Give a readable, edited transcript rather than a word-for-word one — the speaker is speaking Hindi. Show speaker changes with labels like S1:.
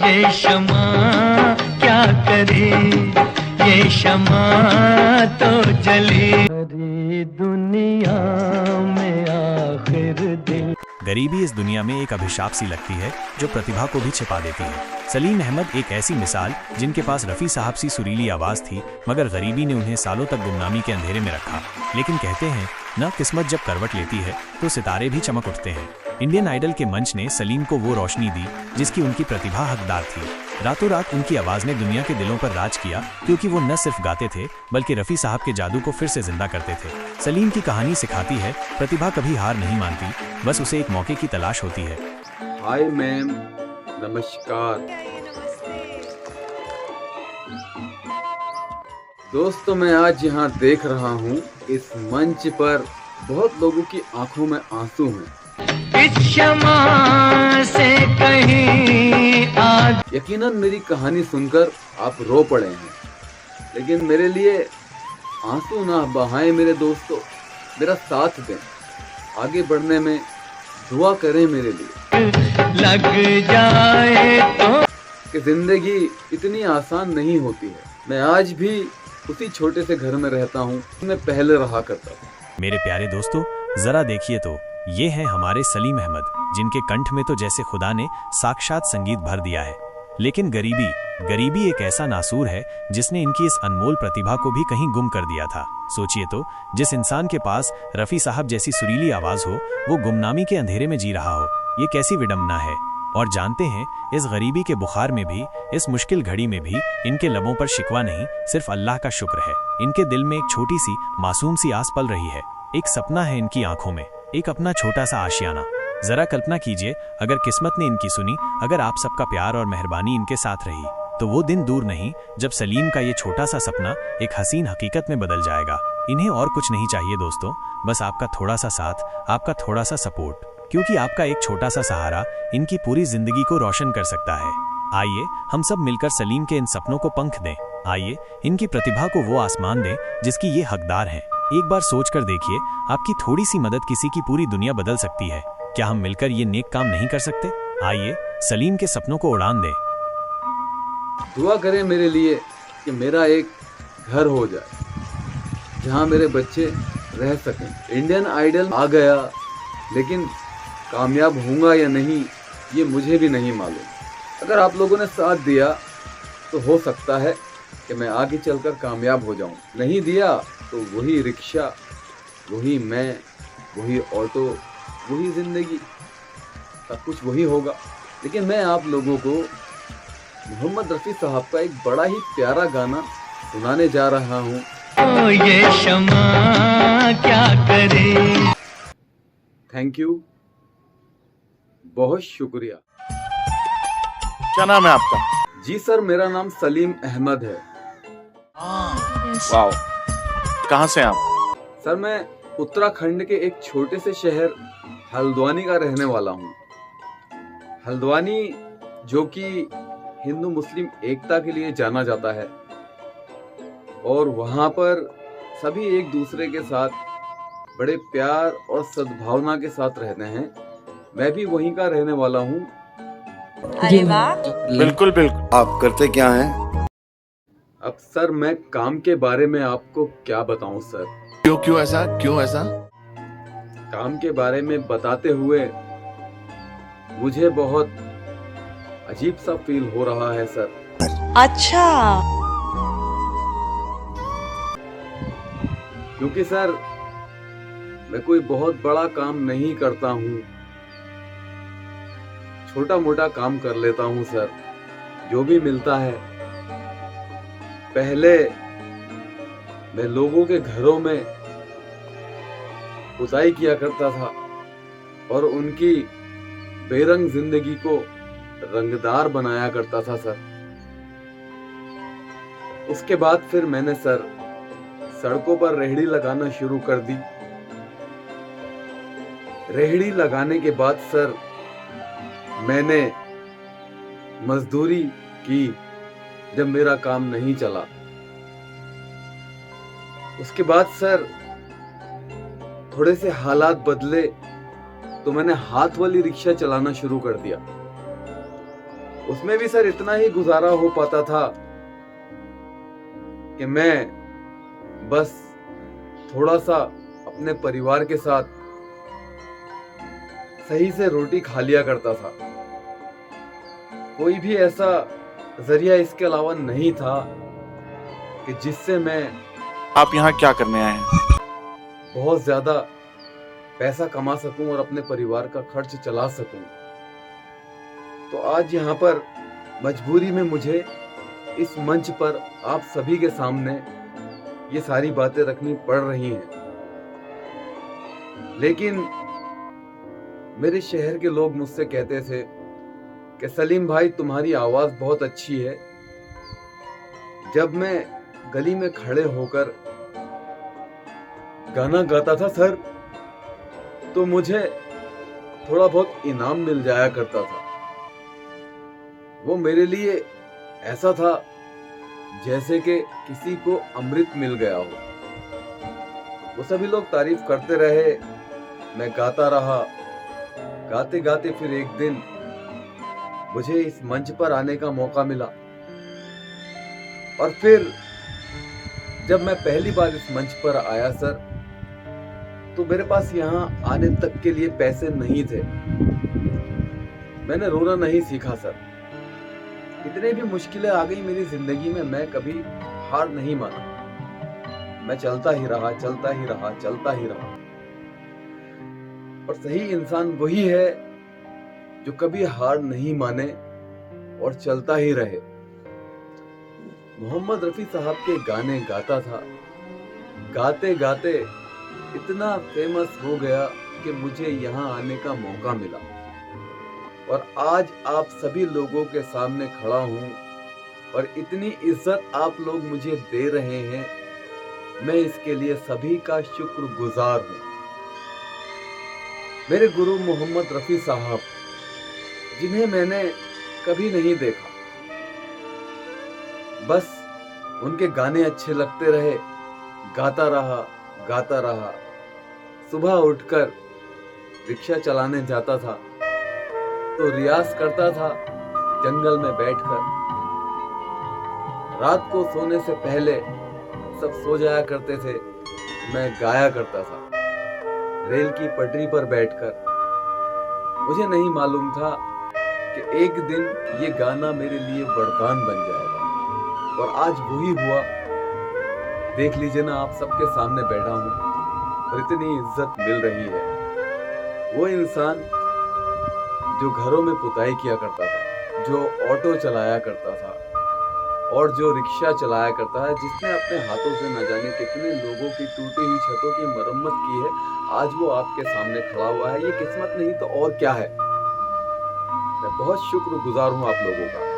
S1: ये शमा क्या करे, ये शमा तो जले सारी दुनिया में आखिर दिल।
S2: गरीबी इस दुनिया में एक अभिशाप सी लगती है जो प्रतिभा को भी छिपा देती है। सलीम अहमद एक ऐसी मिसाल जिनके पास रफ़ी साहब सी सुरीली आवाज़ थी, मगर गरीबी ने उन्हें सालों तक गुमनामी के अंधेरे में रखा। लेकिन कहते हैं न, किस्मत जब करवट लेती है तो सितारे भी चमक उठते हैं। इंडियन आइडल के मंच ने सलीम को वो रोशनी दी जिसकी उनकी प्रतिभा हकदार थी। रातों रात उनकी आवाज़ ने दुनिया के दिलों पर राज किया, क्योंकि वो न सिर्फ गाते थे बल्कि रफ़ी साहब के जादू को फिर से जिंदा करते थे। सलीम की कहानी सिखाती है, प्रतिभा कभी हार नहीं मानती, बस उसे एक मौके की तलाश होती है।
S3: हाय मैम, नमस्कार दोस्तों। मैं आज यहाँ देख रहा हूँ इस मंच पर बहुत लोगों की आंखों में आंसू हैं।
S1: इस शमा से कहीं आगे।
S3: यकीनन मेरी कहानी सुनकर आप रो पड़े हैं, लेकिन मेरे लिए आंसू ना बहाएं मेरे दोस्तों, मेरा साथ दें, आगे बढ़ने में दुआ करें मेरे लिए।
S1: लग जाए तो
S3: कि जिंदगी इतनी आसान नहीं होती है। मैं आज भी उसी छोटे से घर में रहता हूँ, मैं पहले रहा करता था।
S2: मेरे प्यारे दोस्तों, जरा देखिए तो, ये हैं हमारे सलीम अहमद, जिनके कंठ में तो जैसे खुदा ने साक्षात संगीत भर दिया है। लेकिन गरीबी एक ऐसा नासूर है जिसने इनकी इस अनमोल प्रतिभा को भी कहीं गुम कर दिया था। सोचिए तो, जिस इंसान के पास रफ़ी साहब जैसी सुरीली आवाज हो, वो गुमनामी के अंधेरे में जी रहा हो, ये कैसी विडंबना है। और जानते हैं, इस गरीबी के बुखार में भी, इस मुश्किल घड़ी में भी इनके लबों पर शिकवा नहीं, सिर्फ अल्लाह का शुक्र है। इनके दिल में एक छोटी सी मासूम सी आस पल रही है, एक सपना है इनकी आंखों में, एक अपना छोटा सा आशियाना। जरा कल्पना कीजिए, अगर किस्मत ने इनकी सुनी, अगर आप सबका प्यार और मेहरबानी इनके साथ रही, तो वो दिन दूर नहीं जब सलीम का ये छोटा सा सपना एक हसीन हकीकत में बदल जाएगा। इन्हें और कुछ नहीं चाहिए दोस्तों, बस आपका थोड़ा सा साथ, आपका थोड़ा सा सपोर्ट, क्योंकि आपका एक छोटा सा सहारा इनकी पूरी जिंदगी को रोशन कर सकता है। आइए हम सब मिलकर सलीम के इन सपनों को पंख दें। आइए इनकी प्रतिभा को वो आसमान दें जिसकी ये हकदार हैं। एक बार सोच कर देखिए, आपकी थोड़ी सी मदद किसी की पूरी दुनिया बदल सकती है। क्या हम मिलकर ये नेक काम नहीं कर सकते? आइए सलीम के सपनों को उड़ान दें।
S3: दुआ करें मेरे लिए कि मेरा एक घर हो जाए जहां मेरे बच्चे रह सकें। इंडियन आइडल आ गया, लेकिन कामयाब होऊंगा या नहीं ये मुझे भी नहीं मालूम। अगर आप लोगों ने साथ दिया तो हो सकता है कि मैं आगे चलकर कामयाब हो जाऊं। नहीं दिया तो वही रिक्शा, वही मैं, वही ऑटो, वही जिंदगी, सब कुछ वही होगा। लेकिन मैं आप लोगों को मोहम्मद रफ़ी साहब का एक बड़ा ही प्यारा गाना सुनाने जा रहा हूँ।
S1: ये शमा क्या करे।
S3: थैंक यू, बहुत शुक्रिया।
S4: क्या नाम है आपका?
S3: जी सर, मेरा नाम सलीम अहमद है।
S4: वाओ, कहाँ से आप?
S3: सर मैं उत्तराखंड के एक छोटे से शहर हल्द्वानी का रहने वाला हूँ। हल्द्वानी जो कि हिंदू मुस्लिम एकता के लिए जाना जाता है, और वहाँ पर सभी एक दूसरे के साथ बड़े प्यार और सद्भावना के साथ रहते हैं। मैं भी वहीं का रहने वाला हूँ।
S5: अरे वाह,
S4: बिल्कुल बिल्कुल।
S6: आप करते क्या हैं?
S3: अब सर मैं काम के बारे में आपको क्या बताऊं सर।
S4: क्यों ऐसा?
S3: काम के बारे में बताते हुए मुझे बहुत अजीब सा फील हो रहा है सर।
S5: अच्छा।
S3: क्योंकि सर मैं कोई बहुत बड़ा काम नहीं करता हूँ, छोटा मोटा काम कर लेता हूँ सर, जो भी मिलता है। पहले मैं लोगों के घरों में पुताई किया करता था और उनकी बेरंग जिंदगी को रंगदार बनाया करता था सर। उसके बाद फिर मैंने सर सड़कों पर रेहड़ी लगाना शुरू कर दी। रेहड़ी लगाने के बाद सर मैंने मजदूरी की जब मेरा काम नहीं चला। उसके बाद सर थोड़े से हालात बदले तो मैंने हाथ वाली रिक्शा चलाना शुरू कर दिया। उसमें भी सर इतना ही गुजारा हो पाता था कि मैं बस थोड़ा सा अपने परिवार के साथ सही से रोटी खा लिया करता था। कोई भी ऐसा जरिया इसके अलावा नहीं था कि जिससे मैं
S4: आप यहाँ क्या करने आए हैं?
S3: बहुत ज्यादा पैसा कमा सकूं और अपने परिवार का खर्च चला सकूं। तो आज यहाँ पर मजबूरी में मुझे इस मंच पर आप सभी के सामने ये सारी बातें रखनी पड़ रही हैं। लेकिन मेरे शहर के लोग मुझसे कहते थे कि सलीम भाई तुम्हारी आवाज बहुत अच्छी है। जब मैं गली में खड़े होकर गाना गाता था सर, तो मुझे थोड़ा बहुत इनाम मिल जाया करता था। वो मेरे लिए ऐसा था जैसे कि किसी को अमृत मिल गया हो। वो सभी लोग तारीफ करते रहे, मैं गाता रहा। गाते गाते फिर एक दिन मुझे इस मंच पर आने का मौका मिला। और फिर जब मैं पहली बार इस मंच पर आया सर, तो मेरे पास यहाँ आने तक के लिए पैसे नहीं थे। मैंने रोना नहीं सीखा सर। इतने भी मुश्किलें आ गई मेरी जिंदगी में, मैं कभी हार नहीं माना। मैं चलता ही रहा, चलता ही रहा, चलता ही रहा। और सही इंसान वही है जो कभी हार नहीं माने और चलता ही रहे। मोहम्मद रफी साहब के गाने गाता था। गाते गाते इतना फेमस हो गया कि मुझे यहाँ आने का मौका मिला। और आज आप सभी लोगों के सामने खड़ा हूँ और इतनी इज्जत आप लोग मुझे दे रहे हैं, मैं इसके लिए सभी का शुक्रगुजार हूँ। मेरे गुरु मोहम्मद रफी साहब, जिन्हें मैंने कभी नहीं देखा, बस उनके गाने अच्छे लगते रहे, गाता रहा, गाता रहा। सुबह उठकर रिक्शा चलाने जाता था तो रियाज करता था जंगल में बैठकर। रात को सोने से पहले सब सो जाया करते थे, मैं गाया करता था रेल की पटरी पर बैठकर। मुझे नहीं मालूम था कि एक दिन ये गाना मेरे लिए वरदान बन जाएगा। और आज वही हुआ। देख लीजिए ना, आप सबके सामने बैठा हूं और इतनी इज्जत मिल रही है। वो इंसान जो घरों में पुताई किया करता था, जो ऑटो चलाया करता था और जो रिक्शा चलाया करता है, जिसने अपने हाथों से न जाने कितने लोगों की टूटी हुई छतों की मरम्मत की है, आज वो आपके सामने खड़ा हुआ है। ये किस्मत नहीं तो और क्या है। मैं बहुत शुक्रगुजार हूं आप लोगों का।